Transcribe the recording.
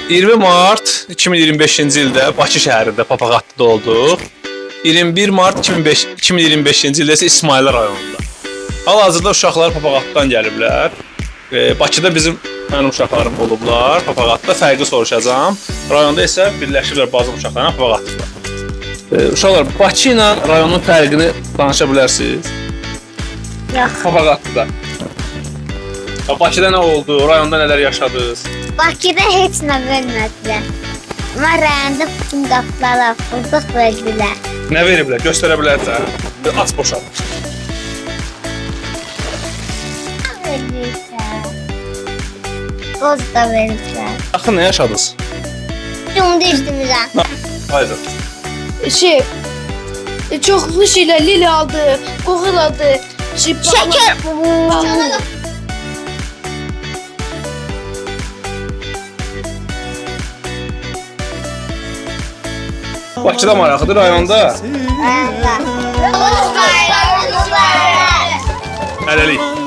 20 mart 2025-ci ildə Bakı şəhərində Papaqatlıda olduq. 21 mart 2025-ci ildə isə İsmayıllı rayonunda. Hal-hazırda uşaqlar Papaqatlıdan gəliblər. Bakıda mənim uşaqlarım olublar. Papaqatlıda fərqi soruşacağam. Rayonda isə birləşiblər bazı uşaqlarla Papaqatlıda. Uşaqlar, Bakı ilə rayonun fərqini danışa bilərsiniz? Yox. Papaqatlıda. Bakıda nə oldu? Rayonda nələr yaşadınız? Bakıda heç nə vermədilər. Amma rayonda bütün qapıları açdıq, verdilər. Nə veriblər? Göstərə bilərsən? Aç boşalt. Verirlər. Qoz da verirlər. Axı nə yaşadınız? Cumda işləmirəm. Haydi. Çoxlu şeylər, lili aldı, qoğul aldı, Şəkər. Bakıda maraqlıdır, rayonda. Rayonda. Hələlik.